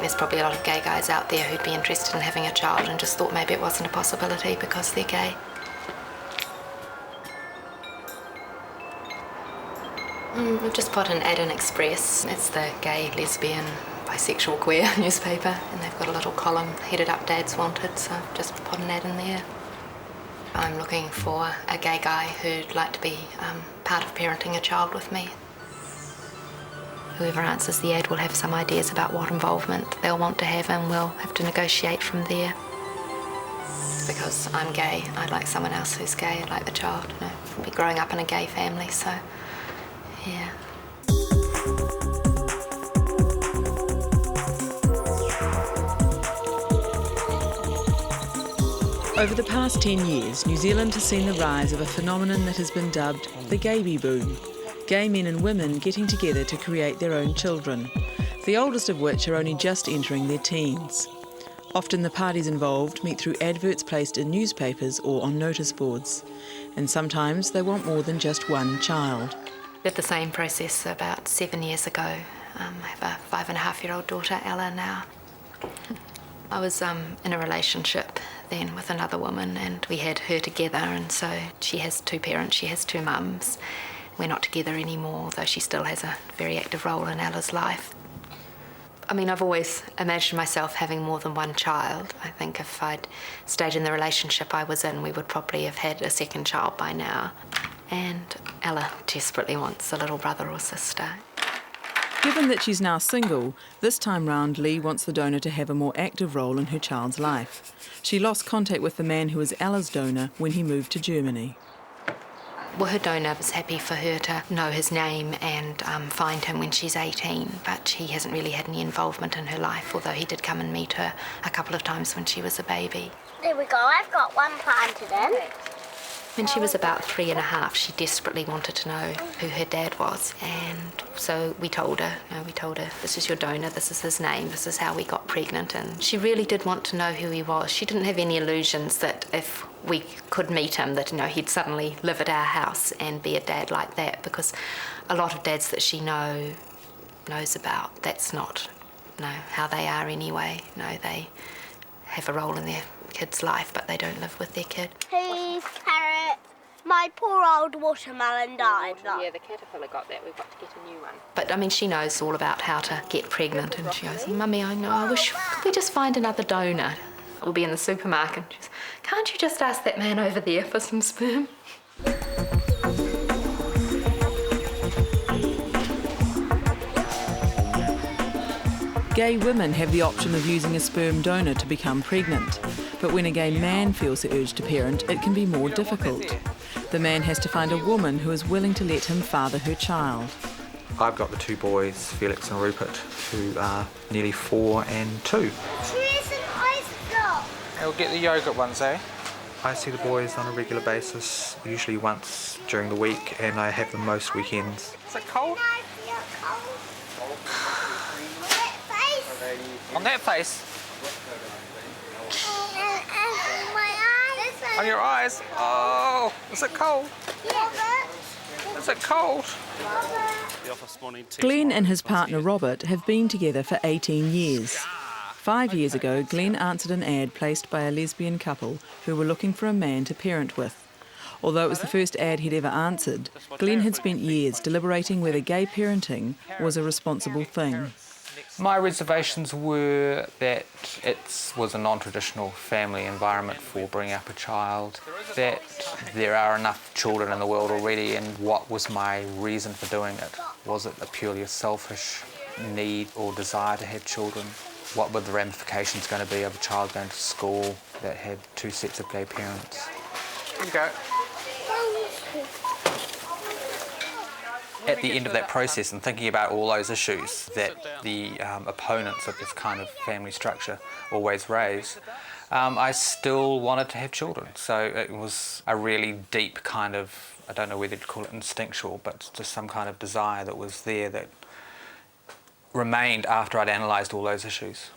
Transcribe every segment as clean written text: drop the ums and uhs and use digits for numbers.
there's probably a lot of gay guys out there who'd be interested in having a child and just thought maybe it wasn't a possibility because they're gay. We've just put an ad in Express. It's the gay, lesbian, bisexual, queer newspaper, and they've got a little column headed up Dads Wanted, so I've just put an ad in there. I'm looking for a gay guy who'd like to be part of parenting a child with me. Whoever answers the ad will have some ideas about what involvement they'll want to have, and we'll have to negotiate from there. Because I'm gay, I'd like someone else who's gay. I'd like the child, you know, be growing up in a gay family, so yeah. Over the past 10 years, New Zealand has seen the rise of a phenomenon that has been dubbed the gayby boom. Gay men and women getting together to create their own children, the oldest of which are only just entering their teens. Often the parties involved meet through adverts placed in newspapers or on notice boards, and sometimes they want more than just one child. Did the same process about 7 years ago. I have a 5.5-year-old daughter, Ella, now. I was in a relationship then with another woman, and we had her together, and so she has 2 parents, she has 2 mums. We're not together anymore, though she still has a very active role in Ella's life. I mean, I've always imagined myself having more than one child. I think if I'd stayed in the relationship I was in, we would probably have had a second child by now. And Ella desperately wants a little brother or sister. Given that she's now single, this time round Lee wants the donor to have a more active role in her child's life. She lost contact with the man who was Ella's donor when he moved to Germany. Well, her donor was happy for her to know his name and find him when she's 18, but he hasn't really had any involvement in her life, although he did come and meet her a couple of times when she was a baby. There we go, I've got one planted in. When she was about 3.5, she desperately wanted to know who her dad was, and so we told her, this is your donor, this is his name, this is how we got pregnant, and she really did want to know who he was. She didn't have any illusions that if we could meet him, that he'd suddenly live at our house and be a dad like that, because a lot of dads that she knows about, that's not how they are anyway. They have a role in their kid's life, but they don't live with their kid. Please, carrot. My poor old watermelon died. Yeah, the caterpillar got that. We've got to get a new one. But, I mean, she knows all about how to get pregnant, and she goes, Mummy, I know, could we just find another donor? We'll be in the supermarket. She goes, can't you just ask that man over there for some sperm? Gay women have the option of using a sperm donor to become pregnant, but when a gay man feels the urge to parent, it can be more difficult. The man has to find a woman who is willing to let him father her child. I've got the 2 boys, Felix and Rupert, who are nearly 4 and 2. Here's an ice block. We'll get the yogurt ones, eh? I see the boys on a regular basis, usually once during the week, and I have them most weekends. Is it cold? I feel cold. On that face? And my eyes. On your eyes? Oh, is it cold? Yeah. Is it cold? Glenn and his partner Robert have been together for 18 years. 5 years ago, Glenn answered an ad placed by a lesbian couple who were looking for a man to parent with. Although it was the first ad he'd ever answered, Glenn had spent years deliberating whether gay parenting was a responsible thing. My reservations were that it was a non-traditional family environment for bringing up a child, that there are enough children in the world already, and what was my reason for doing it? Was it a purely selfish need or desire to have children? What were the ramifications going to be of a child going to school that had 2 sets of gay parents? Here you go. At the end of that process and thinking about all those issues that the opponents of this kind of family structure always raise, I still wanted to have children. So it was a really deep kind of, I don't know whether you'd call it instinctual, but just some kind of desire that was there that remained after I'd analysed all those issues.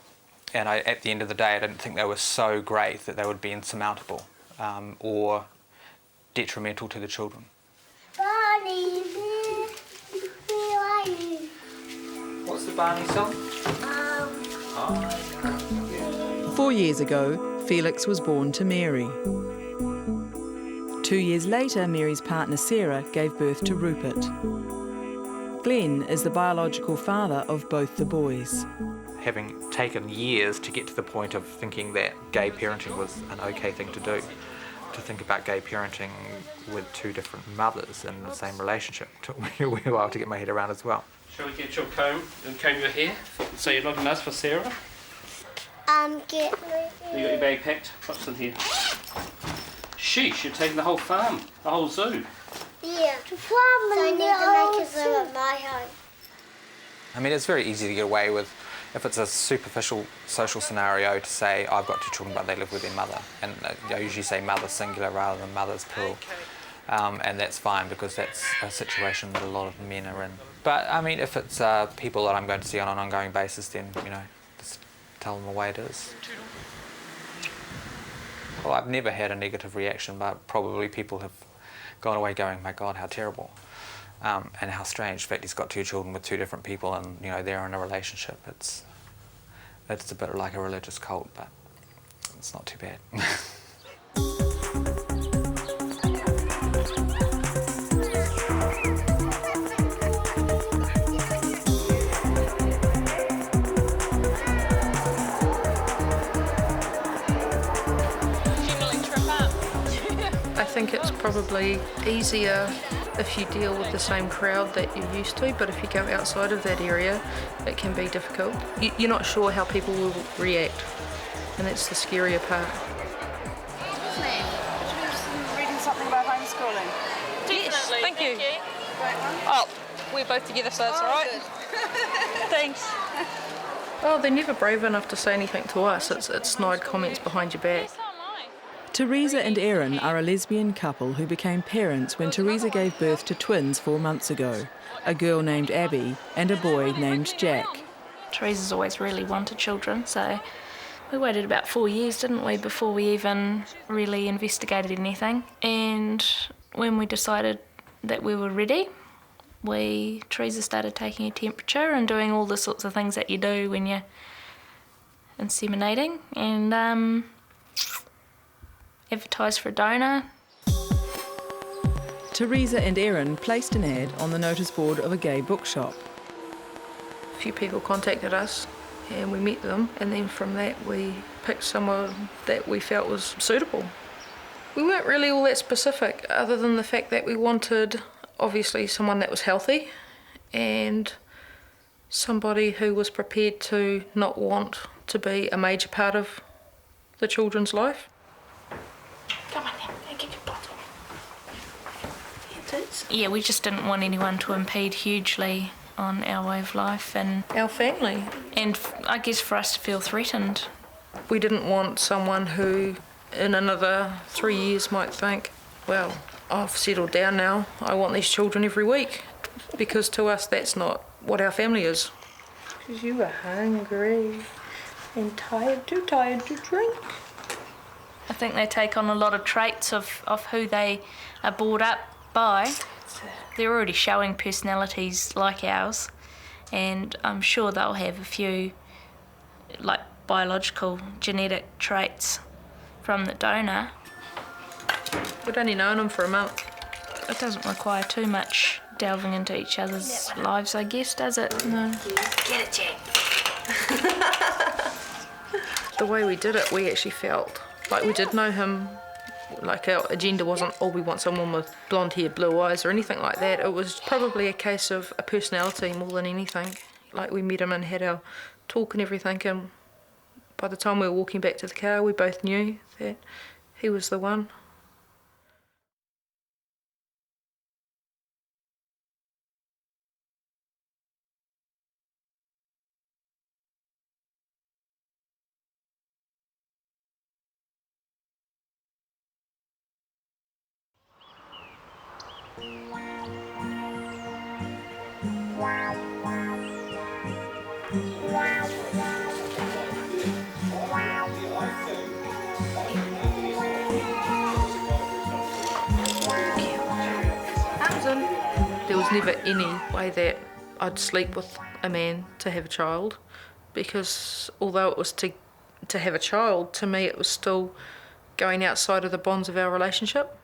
And at the end of the day, I didn't think they were so great that they would be insurmountable or detrimental to the children. Barney, where are you? What's the Barney song? 4 years ago, Felix was born to Mary. 2 years later, Mary's partner Sarah gave birth to Rupert. Glenn is the biological father of both the boys. Having taken years to get to the point of thinking that gay parenting was an okay thing to do, to think about gay parenting with two different mothers in the same relationship took me a wee while to get my head around as well. Shall we get your comb and comb your hair? So you're looking nice for Sarah? Get You got your bag packed? What's in here? Sheesh, you're taking the whole farm, the whole zoo. Yeah. So I need to make a zoo at my home. I mean, it's very easy to get away with, if it's a superficial social scenario, to say, I've got two children but they live with their mother. And I usually say mother singular rather than mother's plural. And that's fine because that's a situation that a lot of men are in. But I mean, if it's people that I'm going to see on an ongoing basis, then, you know, just tell them the way it is. Well, I've never had a negative reaction, but probably people have gone away going, my God, how terrible. And how strange. In fact, he's got two children with two different people and, you know, they're in a relationship. It's a bit like a religious cult, but it's not too bad. I think it's probably easier if you deal with the same crowd that you're used to, but if you go outside of that area, it can be difficult. You're not sure how people will react, and that's the scarier part. Reading something about homeschooling? Yes, thank you. Oh, we're both together, so that's all right. Thanks. Oh, they're never brave enough to say anything to us. It's snide comments behind your back. Teresa and Erin are a lesbian couple who became parents when Teresa gave birth to twins 4 months ago, a girl named Abby and a boy named Jack. Teresa's always really wanted children, so we waited about 4 years, didn't we, before we even really investigated anything. And when we decided that we were ready, Teresa started taking a temperature and doing all the sorts of things that you do when you're inseminating, and advertised for a donor. Teresa and Erin placed an ad on the notice board of a gay bookshop. A few people contacted us and we met them, and then from that we picked someone that we felt was suitable. We weren't really all that specific, other than the fact that we wanted obviously someone that was healthy and somebody who was prepared to not want to be a major part of the children's life. Come on now, go get your bottle. Yeah, we just didn't want anyone to impede hugely on our way of life and Our family. And I guess for us to feel threatened. We didn't want someone who in another 3 years might think, well, I've settled down now, I want these children every week. Because to us that's not what our family is. Because you were hungry and too tired to drink. I think they take on a lot of traits of who they are brought up by. They're already showing personalities like ours, and I'm sure they'll have a few like biological genetic traits from the donor. We'd only known them for a month. It doesn't require too much delving into each other's lives, I guess, does it? No. Get it, Jack. The way we did it, we actually felt like we did know him. Like our agenda wasn't, oh, we want someone with blonde hair, blue eyes or anything like that. It was probably a case of a personality more than anything. Like we met him and had our talk and everything, and by the time we were walking back to the car, we both knew that he was the one. There was never any way that I'd sleep with a man to have a child. because although it was to have a child, to me it was still going outside of the bonds of our relationship.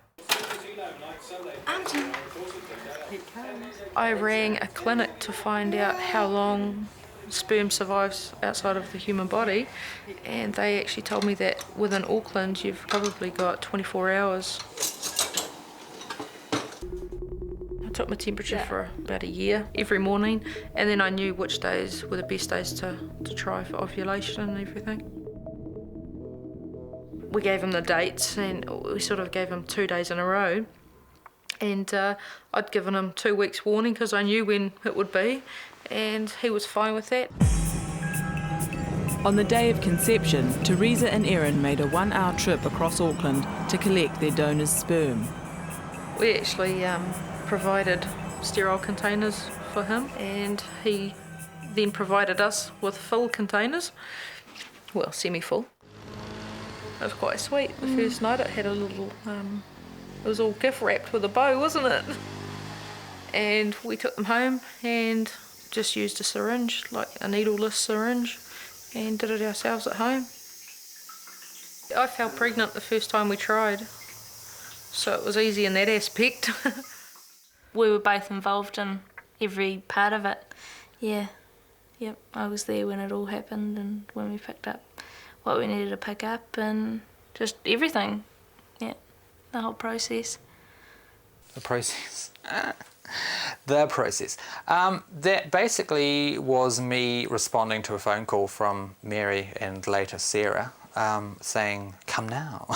I rang a clinic to find out how long sperm survives outside of the human body, and they actually told me that within Auckland you've probably got 24 hours. I took my temperature for about a year every morning, and then I knew which days were the best days to try for ovulation and everything. We gave him the dates, and we sort of gave him 2 days in a row. And I'd given him 2 weeks warning because I knew when it would be, and he was fine with that. On the day of conception, Teresa and Erin made a 1-hour trip across Auckland to collect their donor's sperm. We actually provided sterile containers for him, and he then provided us with full containers, well, semi-full. It was quite sweet. The first night it had a little, it was all gift wrapped with a bow, wasn't it? And we took them home and just used a syringe, like a needleless syringe, and did it ourselves at home. I fell pregnant the first time we tried, so it was easy in that aspect. We were both involved in every part of it. Yeah, yep, I was there when it all happened and when we picked up what we needed to pick up and just everything. Yeah, the whole process. The process. The process. That basically was me responding to a phone call from Mary and later Sarah saying, "Come now,"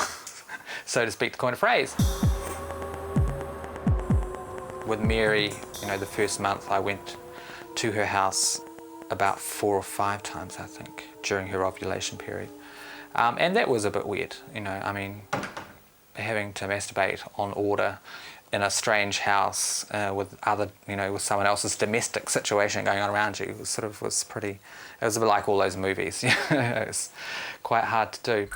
so to speak, to coin a phrase. With Mary, you know, the first month I went to her house about 4 or 5 times, I think, during her ovulation period. And that was a bit weird, you know, I mean, having to masturbate on order in a strange house with other, you know, with someone else's domestic situation going on around you, was pretty, it was a bit like all those movies. It was quite hard to do.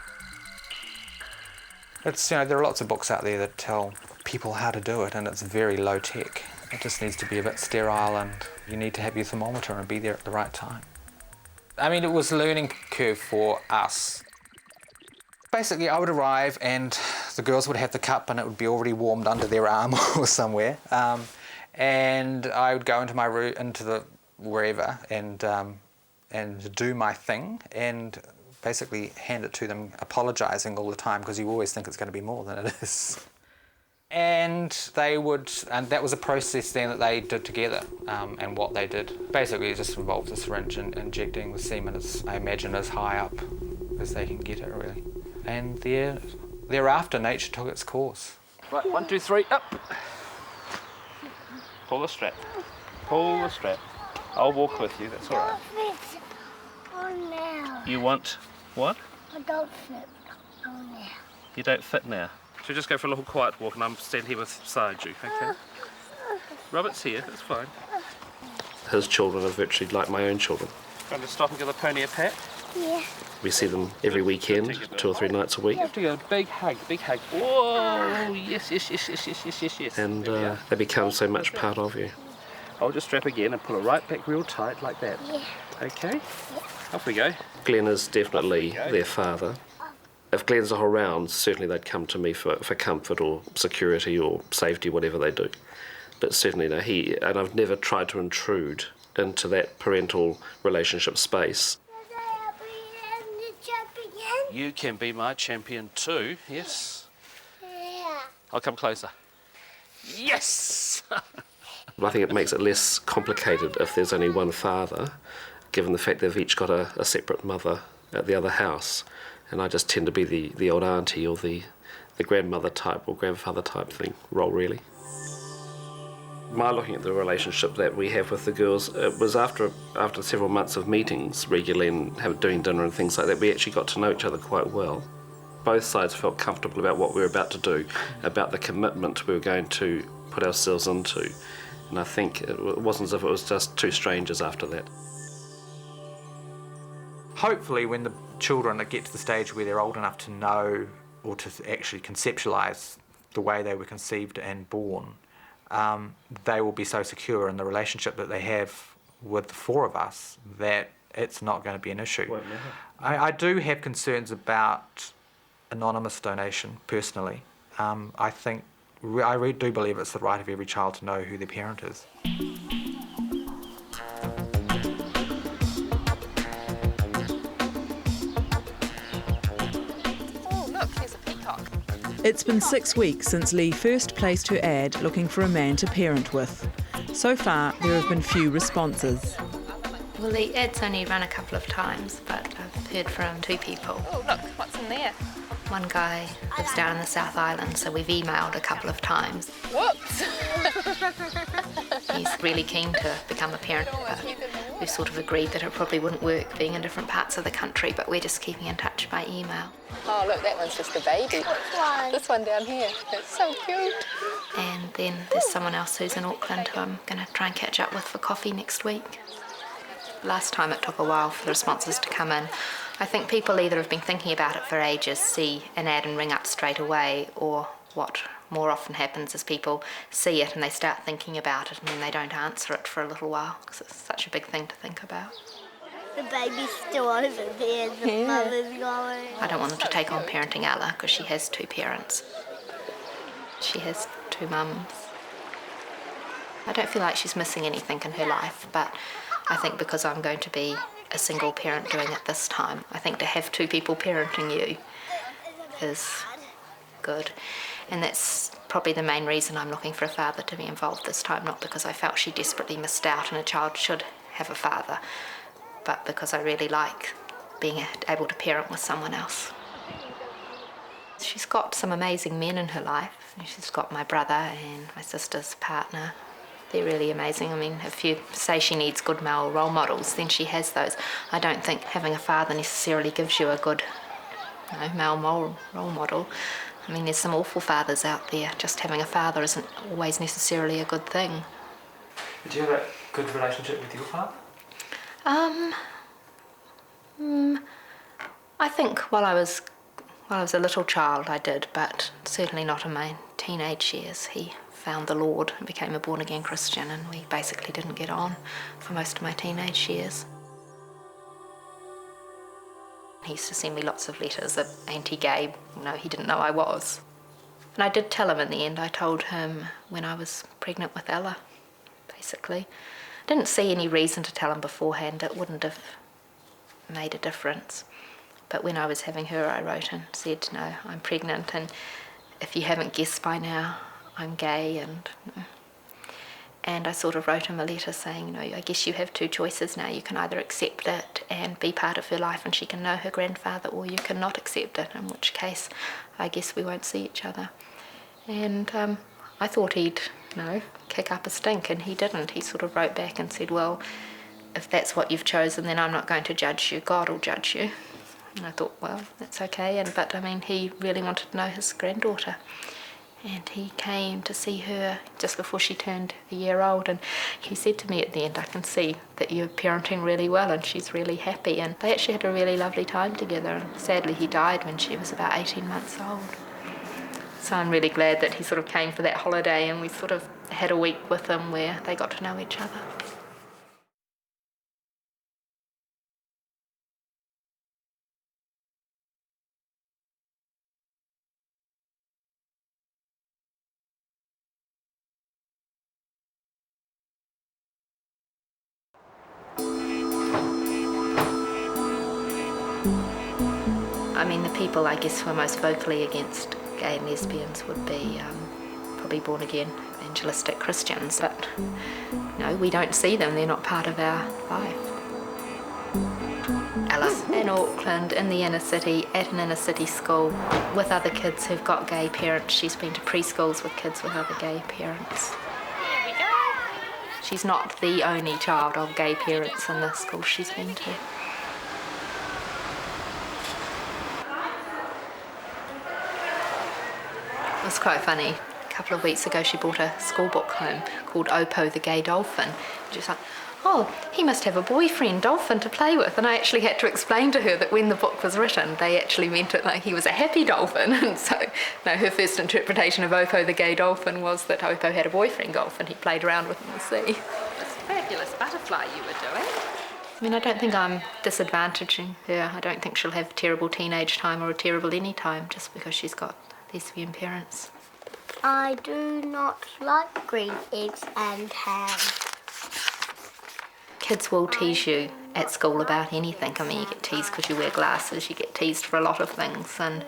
It's, you know, there are lots of books out there that tell people how to do it, and it's very low tech. It just needs to be a bit sterile, and you need to have your thermometer and be there at the right time. I mean, it was a learning curve for us. Basically, I would arrive and the girls would have the cup and it would be already warmed under their arm or somewhere. And I would go into my room, into the wherever, and do my thing and basically hand it to them, apologising all the time because you always think it's going to be more than it is. And they would, and that was a process then that they did together, and what they did. Basically, it just involved a syringe and injecting the semen, I imagine, as high up as they can get it, really. And thereafter, nature took its course. Right, 1, 2, 3, up. Pull the strap. Pull the strap. I'll walk with you, that's all right. Oh, now. You want what? I don't fit. Oh, now. You don't fit now. So just go for a little quiet walk and I'm standing here beside you, okay? Robert's here, that's fine. His children are virtually like my own children. Going to stop and give the pony a pat? Yeah. We see them every weekend, 2 or 3 nights a week. You have to go, big hug, big hug. Whoa, yes, yes, yes, yes, yes, yes, yes, yes. And they become so much part of you. I'll just strap again and pull it right back real tight like that. Yeah. Okay? Yeah. Off we go. Glenn is definitely their father. If Glenn's not around, certainly they'd come to me for comfort or security or safety, whatever they do. But certainly, no, and I've never tried to intrude into that parental relationship space. You can be my champion too, yes? Yeah. I'll come closer. Yes! I think it makes it less complicated if there's only one father, given the fact they've each got a separate mother at the other house. And I just tend to be the old auntie or the grandmother type or grandfather type role, really. My looking at the relationship that we have with the girls, it was after several months of meetings regularly and doing dinner and things like that, we actually got to know each other quite well. Both sides felt comfortable about what we were about to do, about the commitment we were going to put ourselves into. And I think it wasn't as if it was just 2 strangers after that. Hopefully when the children get to the stage where they're old enough to know or to actually conceptualise the way they were conceived and born, they will be so secure in the relationship that they have with the 4 of us that it's not going to be an issue. Won't matter. I do have concerns about anonymous donation, personally. I do believe it's the right of every child to know who their parent is. Oh, look, here's a peacock. It's been 6 weeks since Lee first placed her ad looking for a man to parent with. So far, there have been few responses. Well, the ad's only run a couple of times, but I've heard from 2 people. Oh, look, what's in there? One guy lives down in the South Island, so we've emailed a couple of times. Whoops! He's really keen to become a parent, but we've sort of agreed that it probably wouldn't work being in different parts of the country, but we're just keeping in touch by email. Oh, look, that one's just a baby. This one down here. It's so cute. And then there's someone else who's in Auckland who I'm going to try and catch up with for coffee next week. Last time it took a while for the responses to come in. I think people either have been thinking about it for ages, see an ad and ring up straight away, or what more often happens is people see it and they start thinking about it and then they don't answer it for a little while because it's such a big thing to think about. The baby's still over there, the mother's going. I don't want them to take on parenting Ella because she has 2 parents. She has 2 mums. I don't feel like she's missing anything in her life, but I think because I'm going to be a single parent doing it this time, I think to have 2 people parenting you is good. And that's probably the main reason I'm looking for a father to be involved this time, not because I felt she desperately missed out and a child should have a father, but because I really like being able to parent with someone else. She's got some amazing men in her life. She's got my brother and my sister's partner. They're really amazing. I mean, if you say she needs good male role models, then she has those. I don't think having a father necessarily gives you a good male role model. I mean, there's some awful fathers out there. Just having a father isn't always necessarily a good thing. Did you have a good relationship with your father? I think while I was a little child I did, but certainly not in my teenage years. He found the Lord and became a born-again Christian, and we basically didn't get on for most of my teenage years. He used to send me lots of letters of anti-gay, he didn't know I was. And I did tell him in the end. I told him when I was pregnant with Ella, basically. I didn't see any reason to tell him beforehand. It wouldn't have made a difference. But when I was having her, I wrote and said, no, I'm pregnant, and if you haven't guessed by now, I'm gay, and I sort of wrote him a letter saying, I guess you have 2 choices now. You can either accept it and be part of her life and she can know her grandfather, or you can not accept it, in which case I guess we won't see each other. And I thought he'd, kick up a stink, and he didn't. He sort of wrote back and said, well, if that's what you've chosen, then I'm not going to judge you. God will judge you. And I thought, well, that's okay. But he really wanted to know his granddaughter. And he came to see her just before she turned a year old, and he said to me at the end, I can see that you're parenting really well and she's really happy. And they actually had a really lovely time together, and sadly he died when she was about 18 months old. So I'm really glad that he sort of came for that holiday, and we sort of had a week with him where they got to know each other. The people, I guess, who are most vocally against gay and lesbians would be probably born-again evangelistic Christians, but we don't see them. They're not part of our life. Alice in Auckland, in the inner city, at an inner city school, with other kids who've got gay parents. She's been to preschools with kids with other gay parents. Here we go. She's not the only child of gay parents in the school she's been to. It was quite funny. A couple of weeks ago she brought a school book home called Opo the Gay Dolphin. She was like, oh, he must have a boyfriend dolphin to play with. And I actually had to explain to her that when the book was written, they actually meant it like he was a happy dolphin. And so her first interpretation of Opo the Gay Dolphin was that Opo had a boyfriend dolphin. He played around with in the sea. This fabulous butterfly you were doing. I mean, I don't think I'm disadvantaging her. I don't think she'll have terrible teenage time or a terrible any time just because she's got lesbian parents. I do not like green eggs and ham. Kids will tease you at school about anything. I mean, you get teased because you wear glasses, you get teased for a lot of things, and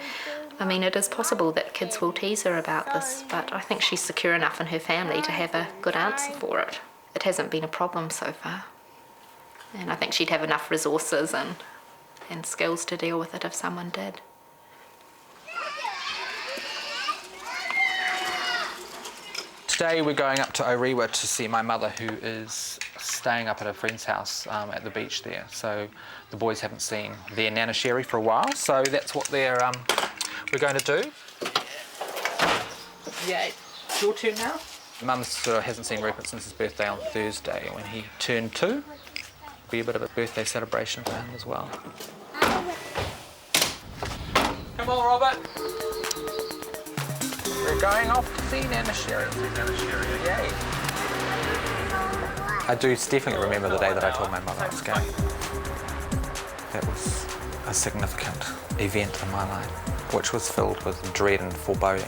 I mean, it is possible that kids will tease her about this, but I think she's secure enough in her family to have a good answer for it. It hasn't been a problem so far, and I think she'd have enough resources and skills to deal with it if someone did. Today we're going up to Orewa to see my mother, who is staying up at a friend's house at the beach there. So the boys haven't seen their Nana Sherry for a while, so that's what we're going to do. Yeah, it's your turn now. Mum sort of hasn't seen Rupert since his birthday on Thursday when he turned 2. Be a bit of a birthday celebration for him as well. Come on, Robert. We're going off to see Nana Sherry. Yay. I do definitely remember the day that I told my mother I was gay. That was a significant event in my life, which was filled with dread and foreboding.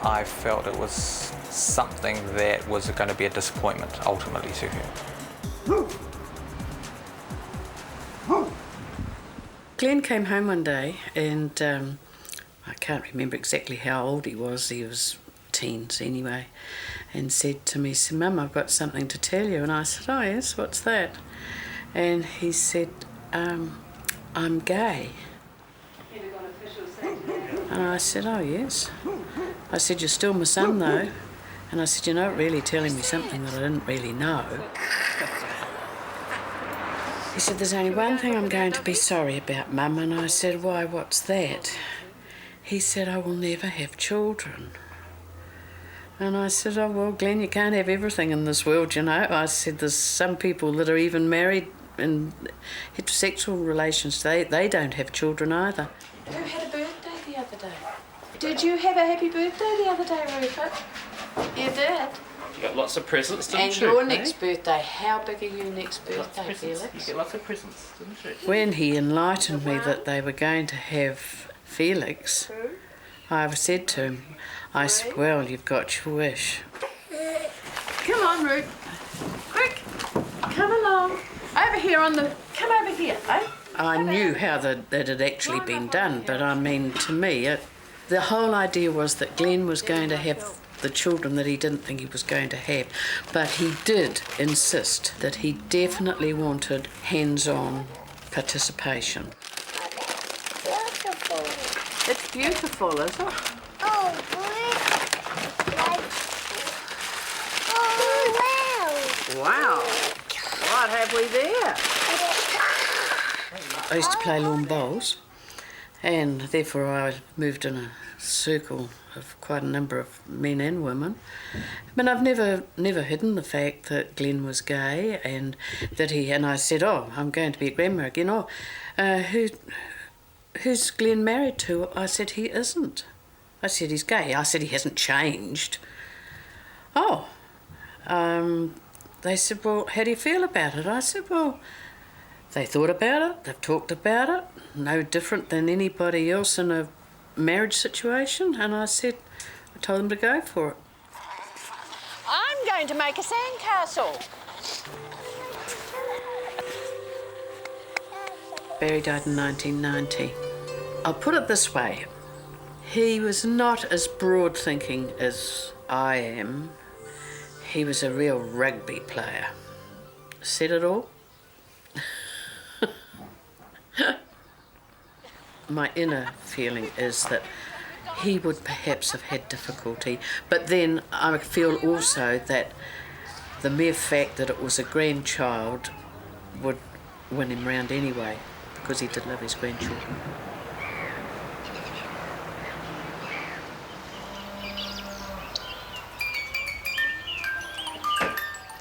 I felt it was something that was going to be a disappointment ultimately to her. Glenn came home one day and I can't remember exactly how old he was teens anyway, and said to me, "Mum, I've got something to tell you." And I said, "Oh yes, what's that?" And he said, "I'm gay." And I said, "Oh yes." I said, "You're still my son though." And I said, "You're not really telling me something that I didn't really know." He said, "There's only one thing I'm going to be sorry about, Mum." And I said, "Why, what's that?" He said, "I will never have children." And I said, "Oh, well, Glenn, you can't have everything in this world, you know." I said, "There's some people that are even married in heterosexual relations. They don't have children either." Who had a birthday the other day? Did you have a happy birthday the other day, Rupert? You did. You got lots of presents, didn't And you? your next birthday, how big are your next birthday, Felix? You get lots of presents, didn't you? When he enlightened me that they were going to have Felix, I said to him, I said, "Well, you've got your wish." Come on, Ruth. Quick. Come along. Over here come over here, eh? I knew how that had actually been done, but I mean, to me, the whole idea was that Glenn was going to have the children that he didn't think he was going to have. But he did insist that he definitely wanted hands-on participation. Beautiful. It's beautiful, isn't it? Oh, wow. Wow. What have we there? I used to play lawn bowls, and therefore I moved in a circle of quite a number of men and women. But I've never hidden the fact that Glenn was gay, and that and I said, "Oh, I'm going to be a grandma again." "Oh, who's Glenn married to?" I said, "He isn't." I said, "He's gay." I said, "He hasn't changed." "Oh." They said, "Well, how do you feel about it?" I said, "Well, they thought about it, they've talked about it, no different than anybody else in a marriage situation." And I told them to go for it. I'm going to make a sandcastle. Barry died in 1990. I'll put it this way. He was not as broad thinking as I am. He was a real rugby player. Said it all? My inner feeling is that he would perhaps have had difficulty, but then I feel also that the mere fact that it was a grandchild would win him round anyway, because he did love his grandchildren.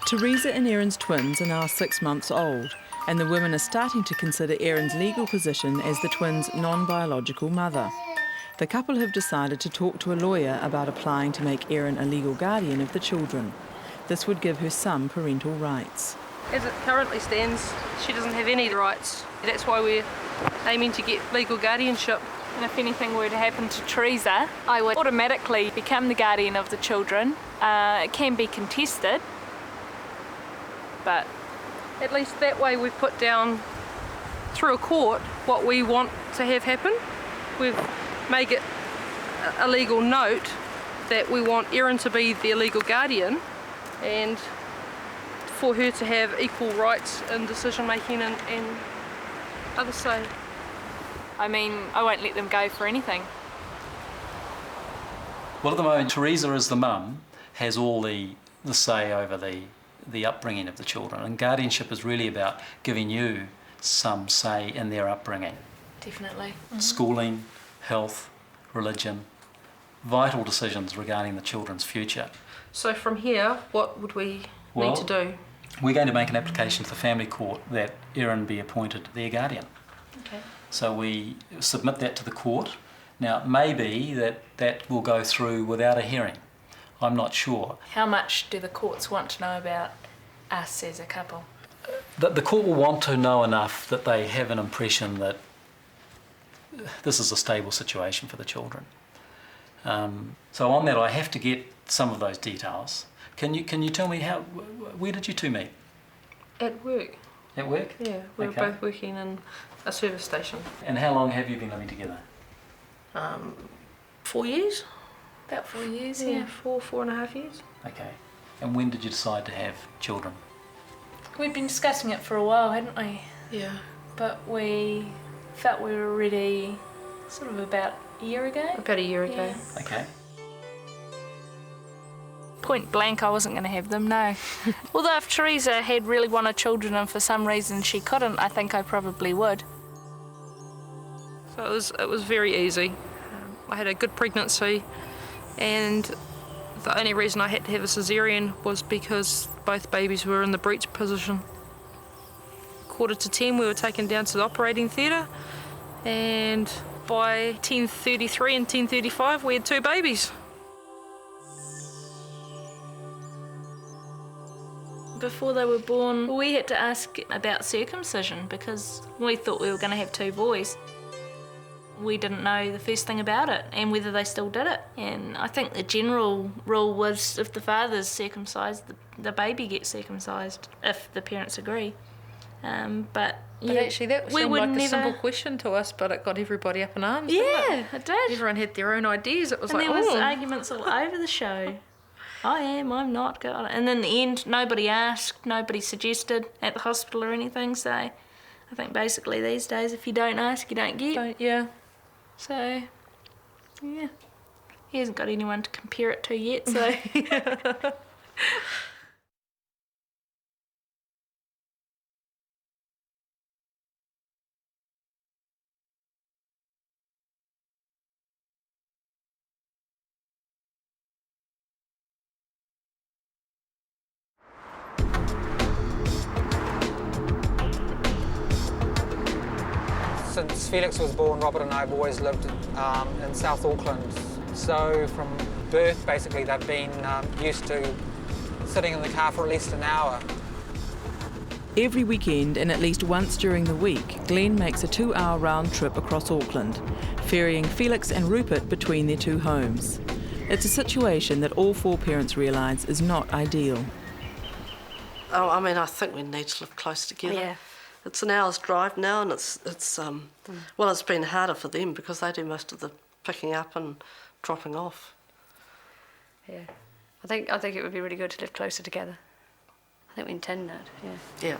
Teresa and Erin's twins are now 6 months old, and the women are starting to consider Erin's legal position as the twins' non-biological mother. The couple have decided to talk to a lawyer about applying to make Erin a legal guardian of the children. This would give her some parental rights. As it currently stands, she doesn't have any rights. That's why we're aiming to get legal guardianship. And if anything were to happen to Teresa, I would automatically become the guardian of the children. It can be contested, but at least that way we've put down through a court what we want to have happen. We've made it a legal note that we want Erin to be their legal guardian and for her to have equal rights in decision making and other say. I mean, I won't let them go for anything. Well, at the moment, Teresa as the mum has all the say over the upbringing of the children, and guardianship is really about giving you some say in their upbringing. Definitely. Mm-hmm. Schooling, health, religion, vital decisions regarding the children's future. So from here, what would we need to do? We're going to make an application to the family court that Erin be appointed their guardian. Okay. So we submit that to the court. Now, it may be that will go through without a hearing. I'm not sure. How much do the courts want to know about us as a couple? The court will want to know enough that they have an impression that this is a stable situation for the children. So on that, I have to get some of those details. Can you tell me where did you two meet? At work. At work? Yeah, we were both working in a service station. And how long have you been living together? 4 years. About 4 years, yeah. 4.5 years. Okay. And when did you decide to have children? We'd been discussing it for a while, hadn't we? Yeah. But we felt we were ready sort of about a year ago. About a year ago. Yeah. Okay. Point blank, I wasn't going to have them, no. Although if Teresa had really wanted children and for some reason she couldn't, I think I probably would. So it was very easy. I had a good pregnancy, and the only reason I had to have a cesarean was because both babies were in the breech position. 9:45 we were taken down to the operating theatre, and by 10:33 and 10:35 we had 2 babies. Before they were born, we had to ask about circumcision because we thought we were going to have 2 boys. We didn't know the first thing about it and whether they still did it. And I think the general rule was if the father's circumcised, the baby gets circumcised if the parents agree. But actually that seemed like a simple question to us, but it got everybody up in arms, didn't it? It did. Everyone had their own ideas. It was and like, there was arguments all over the show. I am, I'm not. And in the end, nobody asked, nobody suggested at the hospital or anything. So I think basically these days, if you don't ask, you don't get. Yeah. So, yeah. He hasn't got anyone to compare it to yet, so... Since Felix was born, Robert and I have always lived in South Auckland. So from birth, basically, they've been used to sitting in the car for at least an hour. Every weekend and at least once during the week, Glenn makes a 2-hour round trip across Auckland, ferrying Felix and Rupert between their 2 homes. It's a situation that all 4 parents realise is not ideal. Oh, I mean, I think we need to live close together. Yeah. It's an hour's drive now, and it's well, it's been harder for them because they do most of the picking up and dropping off. Yeah. I think it would be really good to live closer together. I think we intend that, yeah. Yeah.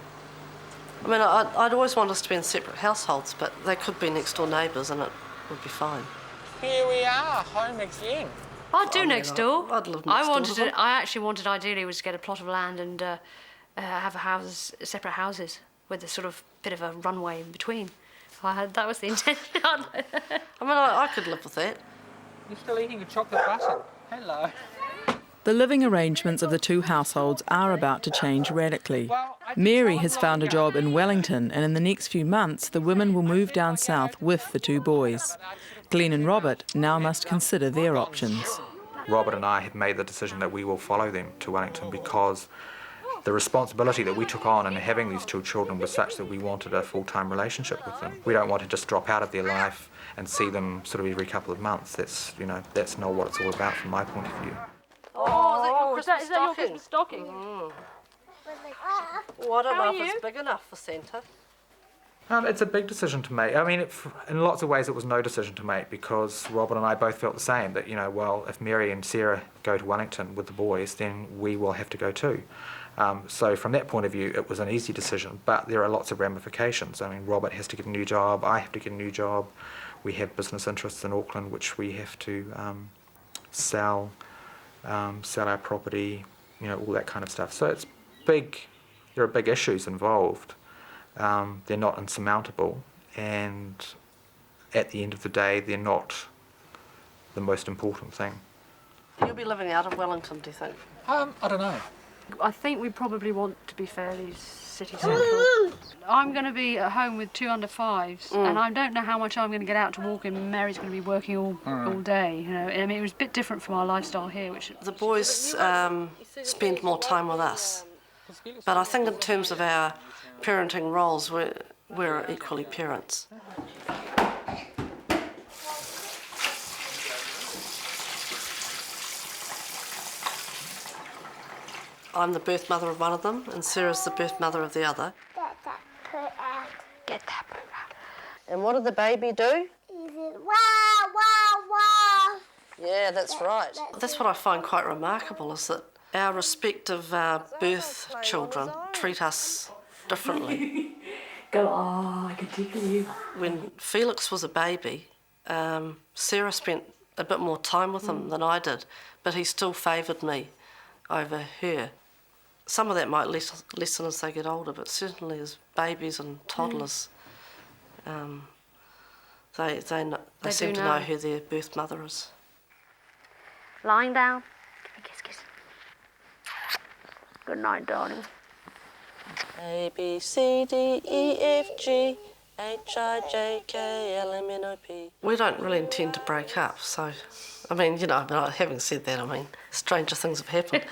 I mean, I'd always want us to be in separate households, but they could be next door neighbours and it would be fine. Here we are, home again. I'd do next door. I'd live next door to them. I actually wanted, ideally, was to get a plot of land and have separate houses with a sort of bit of a runway in between. That was the intention. I mean, I could live with that. You're still eating a chocolate button. Hello. The living arrangements of the 2 households are about to change radically. Mary has found a job in Wellington, and in the next few months the women will move down south with the 2 boys. Glenn and Robert now must consider their options. Robert and I have made the decision that we will follow them to Wellington because The responsibility that we took on in having these two children was such that we wanted a full-time relationship with them. We don't want to just drop out of their life and see them sort of every couple of months. That's, you know, that's not what it's all about from my point of view. Oh, is that your Christmas stocking? Well, I don't know if it's big enough for Santa. It's a big decision to make. I mean, in lots of ways it was no decision to make, because Robin and I both felt the same, that, you know, well, if Mary and Sarah go to Wellington with the boys, then we will have to go too. So from that point of view, it was an easy decision, but there are lots of ramifications. I mean, Robert has to get a new job, I have to get a new job, we have business interests in Auckland which we have to sell our property, you know, all that kind of stuff. So it's big, there are big issues involved. They're not insurmountable, and at the end of the day, they're not the most important thing. You'll be living out of Wellington, do you think? I don't know. I think we probably want to be fairly city central. I'm going to be at home with 2 under 5s, and I don't know how much I'm going to get out to walk, and Mary's going to be working all day. You know, I mean, it was a bit different from our lifestyle here. Which the boys spend more time with us, but I think in terms of our parenting roles, we're equally parents. I'm the birth mother of one of them, and Sarah's the birth mother of the other. get that put out. And what did the baby do? Wah, wah, wah. Yeah, that's right. That's what I find quite remarkable, is that our respective birth children treat us differently. Go, oh, I can tickle you. When Felix was a baby, Sarah spent a bit more time with him than I did, but he still favoured me over her. Some of that might lessen as they get older, but certainly as babies and toddlers, they seem to know who their birth mother is. Lying down. Kiss, kiss. Good night, darling. A, B, C, D, E, F, G, H, I, J, K, L, M, N, O, P. We don't really intend to break up, so, I mean, you know, but having said that, I mean, stranger things have happened.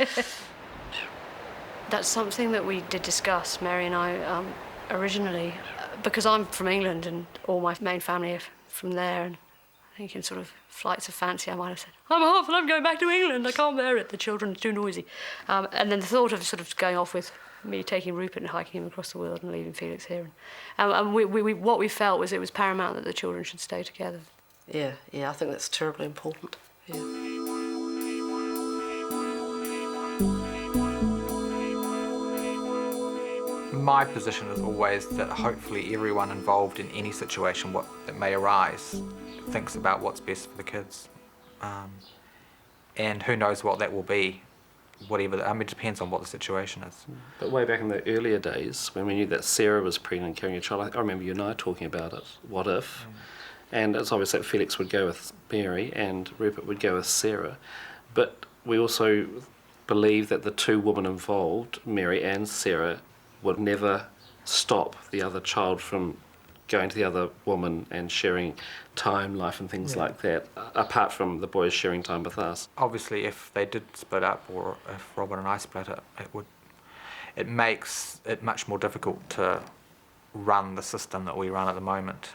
That's something that we did discuss, Mary and I, originally, because I'm from England and all my main family are from there, and I think in sort of flights of fancy I might have said, I'm off and I'm going back to England, I can't bear it, the children are too noisy. And then the thought of sort of going off with me taking Rupert and hiking him across the world and leaving Felix here. And what we felt was it was paramount that the children should stay together. Yeah, I think that's terribly important, yeah. My position is always that hopefully everyone involved in any situation that may arise thinks about what's best for the kids. And who knows what that will be, whatever, I mean, it depends on what the situation is. But way back in the earlier days, when we knew that Sarah was pregnant carrying a child, I remember you and I talking about it, what if? And it's obvious that Felix would go with Mary and Rupert would go with Sarah. But we also believe that the two women involved, Mary and Sarah, would never stop the other child from going to the other woman and sharing time, life and things like that, apart from the boys sharing time with us. Obviously, if they did split up, or if Robin and I split it, it makes it much more difficult to run the system that we run at the moment.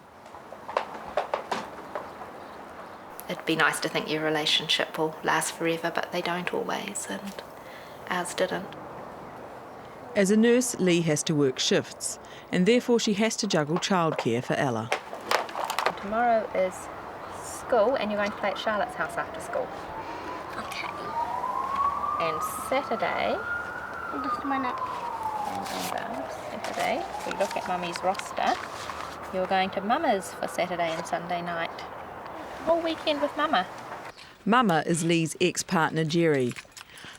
It'd be nice to think your relationship will last forever, but they don't always, and ours didn't. As a nurse, Lee has to work shifts, and therefore she has to juggle childcare for Ella. Tomorrow is school, and you're going to play at Charlotte's house after school. Okay. And Saturday... Just a minute. Saturday, if we look at Mummy's roster, you're going to Mama's for Saturday and Sunday night. Whole weekend with Mama. Mama is Lee's ex-partner Jerry.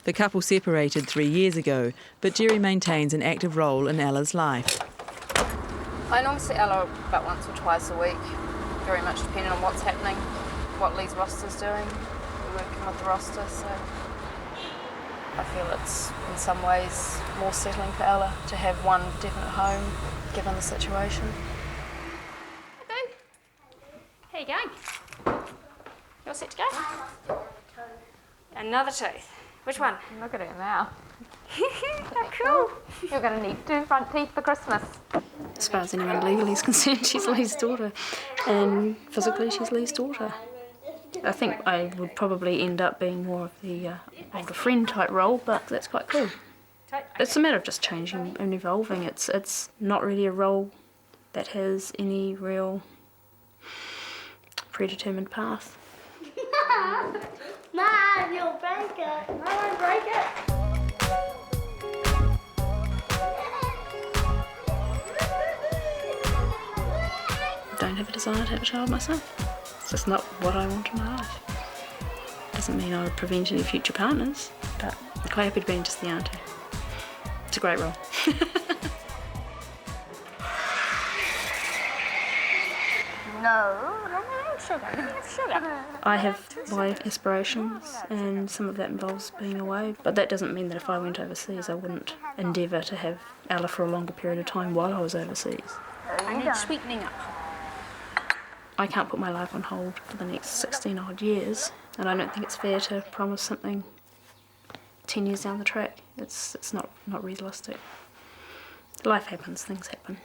The couple separated 3 years ago, but Jerry maintains an active role in Ella's life. I normally see Ella about once or twice a week, very much depending on what's happening, what Lee's roster's doing. We're working with the roster, so I feel it's in some ways more settling for Ella to have one definite home, given the situation. Hey, boo. How you going? You're set to go? Another tooth. Which one? Look at it now. Cool. You're going to need 2 front teeth for Christmas. As far as anyone legally is concerned, she's Lee's daughter, and physically she's Lee's daughter. I think I would probably end up being more of the older friend type role, but that's quite cool. It's a matter of just changing and evolving. It's not really a role that has any real predetermined path. Mom, you'll break it. I won't break it. I don't have a desire to have a child myself. It's just not what I want in my life. Doesn't mean I would prevent any future partners, but I'm quite happy to be just the auntie. It's a great role. No, sugar. Sugar. I have my aspirations, and some of that involves being away, but that doesn't mean that if I went overseas I wouldn't endeavour to have Ella for a longer period of time while I was overseas. I need sweetening up. I can't put my life on hold for the next 16 odd years, and I don't think it's fair to promise something 10 years down the track. It's not realistic. Life happens, things happen.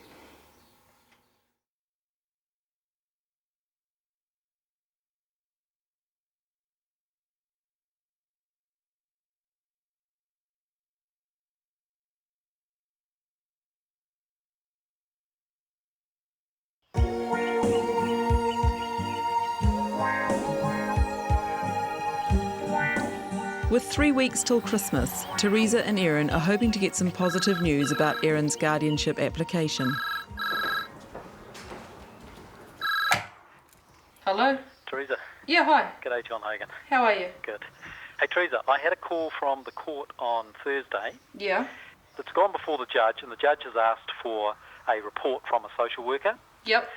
With 3 weeks till Christmas, Teresa and Erin are hoping to get some positive news about Erin's guardianship application. Hello? Teresa. Yeah, hi. G'day, John Hogan. How are you? Good. Hey, Teresa, I had a call from the court on Thursday. Yeah. It's gone before the judge, and the judge has asked for a report from a social worker. Yep.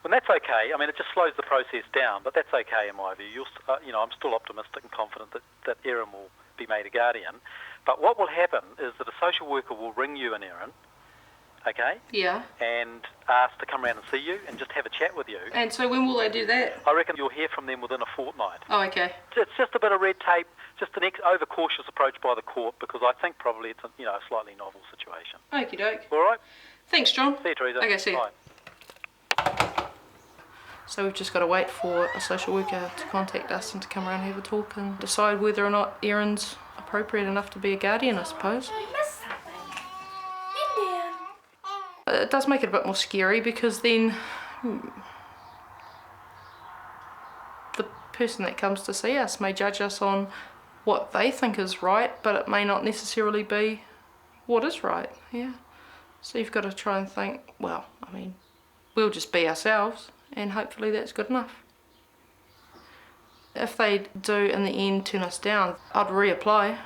And that's okay. I mean, it just slows the process down, but that's okay in my view. I'm still optimistic and confident that Erin will be made a guardian. But what will happen is that a social worker will ring you and Erin, okay? Yeah. And ask to come around and see you and just have a chat with you. And so when will they do that? I reckon you'll hear from them within a fortnight. Oh, okay. It's just a bit of red tape, just an overcautious approach by the court, because I think probably it's a slightly novel situation. Okie doke. All right? Thanks, John. See you, Teresa. Okay, see you. Bye. So we've just got to wait for a social worker to contact us and to come around and have a talk and decide whether or not Erin's appropriate enough to be a guardian, I suppose. It does make it a bit more scary, because then the person that comes to see us may judge us on what they think is right, but it may not necessarily be what is right. Yeah. So you've got to try and think, well, I mean, we'll just be ourselves, and hopefully that's good enough. If they do in the end turn us down, I'd reapply.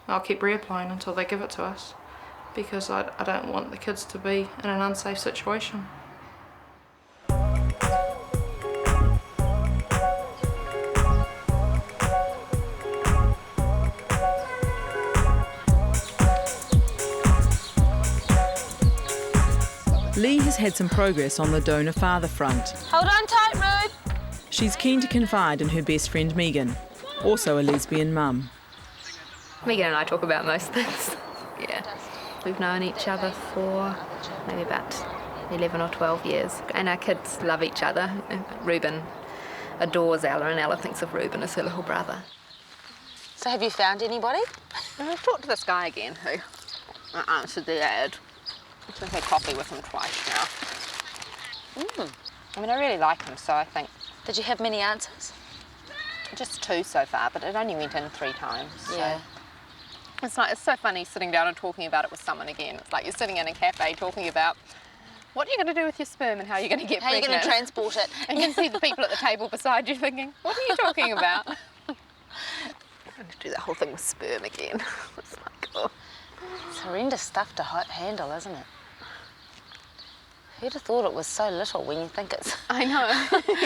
I'll keep reapplying until they give it to us, because I don't want the kids to be in an unsafe situation. Lee has had some progress on the donor-father front. Hold on tight, Rude. She's keen to confide in her best friend Megan, also a lesbian mum. Megan and I talk about most things. Yeah. We've known each other for maybe about 11 or 12 years, and our kids love each other. Reuben adores Ella, and Ella thinks of Reuben as her little brother. So have you found anybody? I've talked to this guy again who answered the ad. I've had coffee with him twice now. I mean, I really like him, so I think... Did you have many answers? Just 2 so far, but it only went in 3 times. Yeah. So it's so funny sitting down and talking about it with someone again. It's like you're sitting in a cafe talking about what are you going to do with your sperm and how you're going to get How are you pregnant. going to transport it? And you can see the people at the table beside you thinking, what are you talking about? I'm going to do that whole thing with sperm again. It's like, oh. It's horrendous stuff to handle, isn't it? Who'd have thought it was so little when you think it's... I know.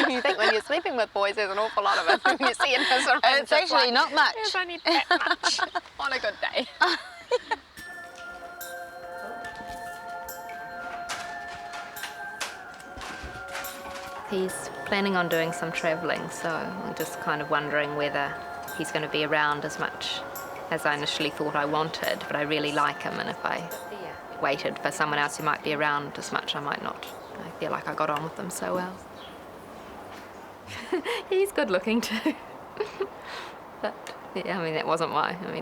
You think when you're sleeping with boys, there's an awful lot of it. When you see it, it's actually not much. There's only that much on a good day. He's planning on doing some travelling, so I'm just kind of wondering whether he's going to be around as much as I initially thought I wanted, but I really like him, and if I waited for someone else who might be around as much, I might not. I feel like I got on with them so well. He's good looking too. But yeah, I mean, that wasn't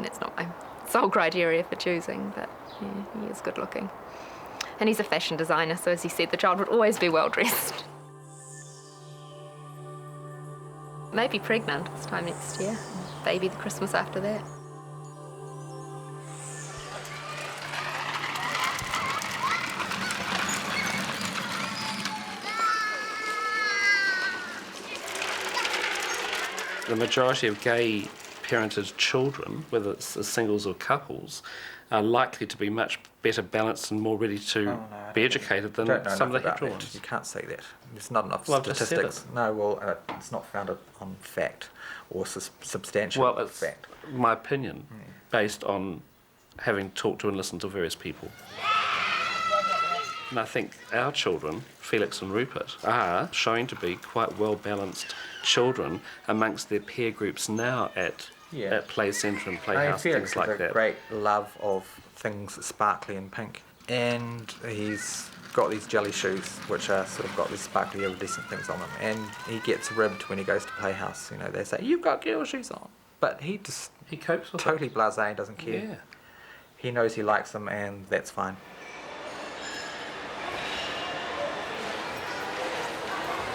it's not my sole criteria for choosing, but yeah, he is good looking. And he's a fashion designer, so as he said, the child would always be well dressed. Maybe pregnant this time next year. Baby the Christmas after that. The majority of gay parented children, whether it's singles or couples, are likely to be much better balanced and more ready to be educated than some of the hetero ones. You can't say that. There's not enough Well, I've just said statistics. No, well, it's not founded on fact or substantial well, it's fact. My opinion, based on having talked to and listened to various people. And I think our children, Felix and Rupert, are showing to be quite well-balanced children amongst their peer groups now at Play Centre and Playhouse, things like that. Felix has a great love of things sparkly and pink. And he's got these jelly shoes, which are sort of got these sparkly iridescent things on them. And he gets ribbed when he goes to Playhouse. You know, they say, "You've got girl shoes on." But he copes with totally blasé, doesn't care. Yeah. He knows he likes them, and that's fine.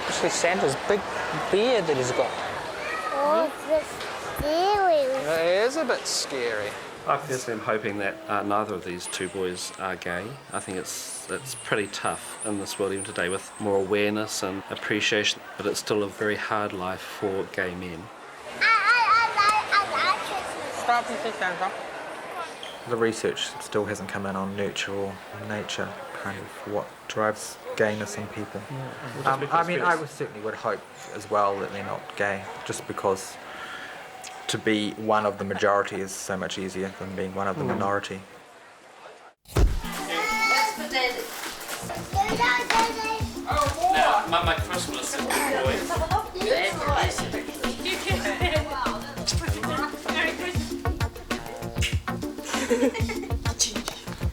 Especially Santa's big beard that he's got. Oh, it's scary. It is a bit scary. I personally am hoping that neither of these two boys are gay. I think it's pretty tough in this world even today with more awareness and appreciation, but it's still a very hard life for gay men. Stop and sit down, Tom. The research still hasn't come in on nurture or nature, kind of what drives gayness in people. I mean, I certainly would hope as well that they're not gay, just because to be one of the majority is so much easier than being one of the minority. Now, Mama Christmas boy.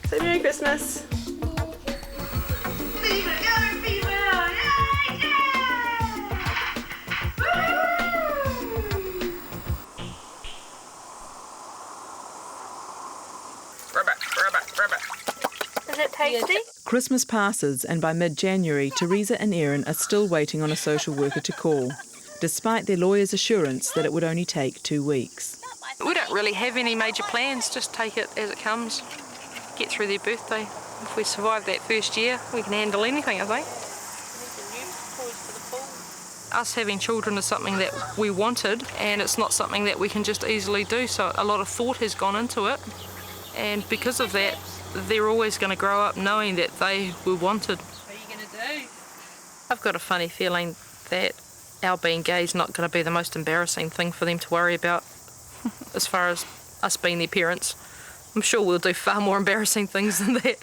Say Merry Christmas. Is it tasty? Christmas passes, and by mid-January, Teresa and Erin are still waiting on a social worker to call, despite their lawyer's assurance that it would only take 2 weeks. We don't really have any major plans, just take it as it comes, get through their birthday. If we survive that first year, we can handle anything, I think. Us having children is something that we wanted, and it's not something that we can just easily do, so a lot of thought has gone into it, and because of that, they're always going to grow up knowing that they were wanted. What are you going to do? I've got a funny feeling that our being gay is not going to be the most embarrassing thing for them to worry about as far as us being their parents. I'm sure we'll do far more embarrassing things than that.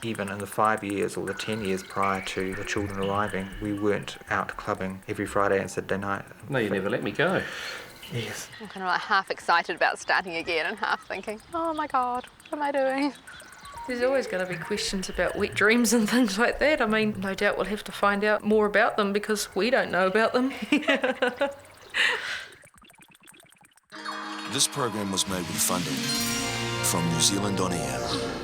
Even in the 5 years or the 10 years prior to the children arriving, we weren't out clubbing every Friday and Saturday night. No, you never let me go. Yes. I'm kind of like half excited about starting again and half thinking, oh my God, what am I doing? There's always going to be questions about wet dreams and things like that. I mean, no doubt we'll have to find out more about them because we don't know about them. This program was made with funding from New Zealand On Air.